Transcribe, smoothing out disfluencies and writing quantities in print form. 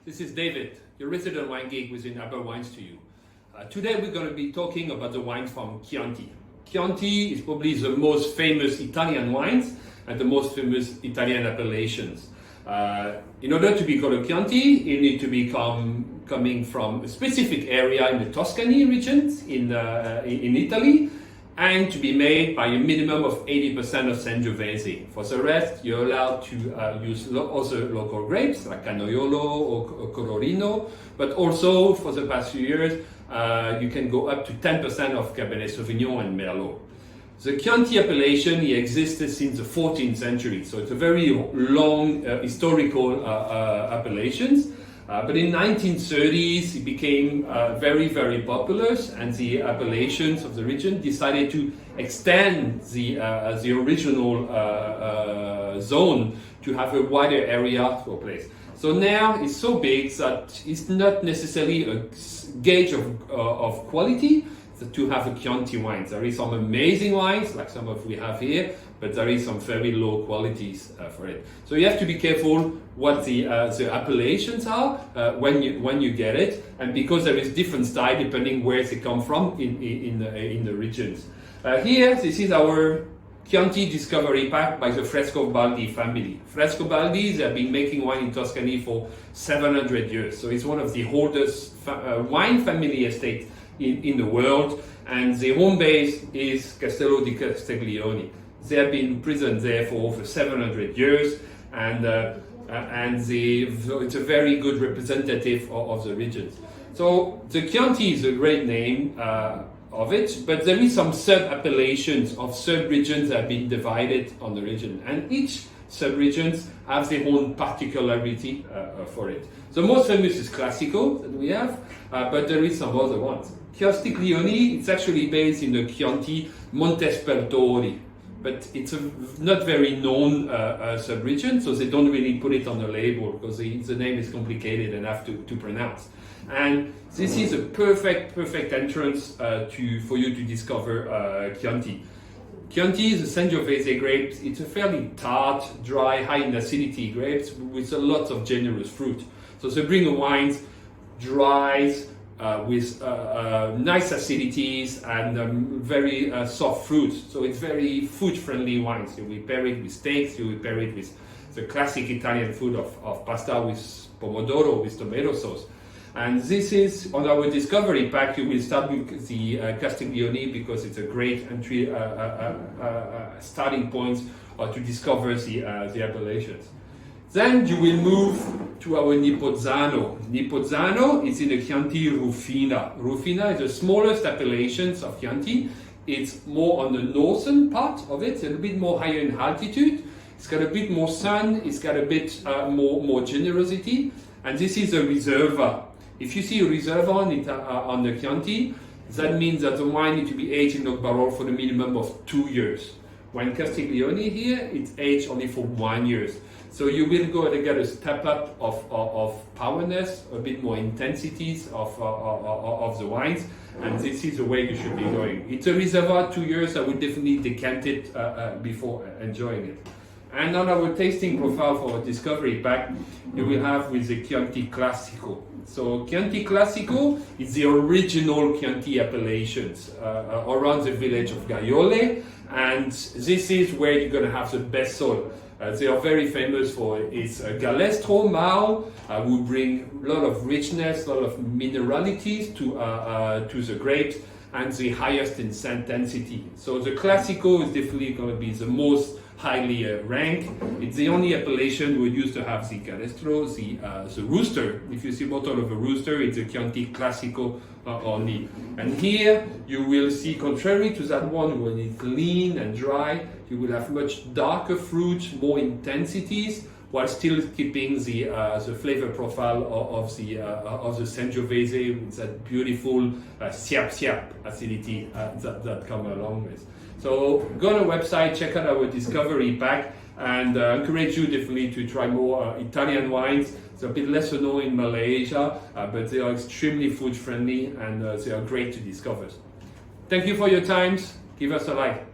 This is David, your resident wine geek within Apple Wines to you. Today we're going to be talking about the wines from Chianti. Chianti is probably the most famous Italian wines and the most famous Italian appellations. In order to be called a Chianti, you need to be coming from a specific area in the Tuscany region in Italy, and to be made by a minimum of 80% of Sangiovese. For the rest, you're allowed to use other local grapes like Canaiolo or Colorino, but also for the past few years, you can go up to 10% of Cabernet Sauvignon and Merlot. The Chianti appellation existed since the 14th century, so it's a very long historical appellation. But in 1930s, it became very, very popular, and the appellations of the region decided to extend the original zone to have a wider area to a place. So now it's so big that it's not necessarily a gauge of quality to have a Chianti wine. There is some amazing wines, like some of we have here, but there is some very low qualities for it. So you have to be careful what the appellations are when you get it, and because there is different style depending where they come from in the regions. Here, this is our Chianti Discovery Pack by the Frescobaldi family. Frescobaldi, they have been making wine in Tuscany for 700 years, so it's one of the oldest wine family estates in the world, and the home base is Castello di Castiglione. They have been present there for over 700 years, and it's a very good representative of the regions. So the Chianti is a great name of it, but there is some sub-appellations of sub-regions that have been divided on the region, and each sub-regions have their own particularity for it. The most famous is Classico that we have, but there is some other ones. Castiglione, it's actually based in the Chianti Montespertori, but it's a not very known sub-region, so they don't really put it on the label because the name is complicated enough to pronounce. And this is a perfect entrance for you to discover Chianti. Chianti is a Sangiovese grapes. It's a fairly tart, dry, high in acidity grapes with a lot of generous fruit. So they bring a wines dries with nice acidities and very soft fruit. So it's very food-friendly wines. You will pair it with steaks. You will pair it with the classic Italian food of pasta with pomodoro, with tomato sauce. And this is, on our discovery pack, you will start with the Castiglione because it's a great entry starting point to discover the appellations. Then you will move to our Nipozzano. Nipozzano is in the Chianti Rufina. Rufina is the smallest appellation of Chianti. It's more on the northern part of it, a little bit more higher in altitude. It's got a bit more sun, it's got a bit more generosity, and this is a Reserva. If you see a Reserva on the Chianti, that means that the wine needs to be aged in oak barrel for the minimum of 2 years. When Castiglione here, it's aged only for 1 year. So you will go to get a step up of powerness, a bit more intensities of the wines, and this is the way you should be going. It's a Reserva 2 years. I would definitely decant it before enjoying it. And on our tasting profile for our discovery pack, you will have with the Chianti Classico. So Chianti Classico is the original Chianti appellations around the village of Gaiole, and this is where you're going to have the best soil. They are very famous for its Galestro Mao, who bring a lot of richness, a lot of mineralities to the grapes, and the highest in scent density. So the Classico is definitely going to be the most highly ranked. It's the only appellation we used to have the Galestro, the rooster. If you see a bottle of a rooster, it's a Chianti Classico only. And here you will see, contrary to that one, when it's lean and dry, you will have much darker fruit, more intensities, while still keeping the flavor profile of the Sangiovese with that beautiful siap acidity that come along with. So go on our website, check out our discovery pack, and encourage you definitely to try more Italian wines. They're a bit lesser known in Malaysia, but they are extremely food friendly and they are great to discover. Thank you for your time. Give us a like.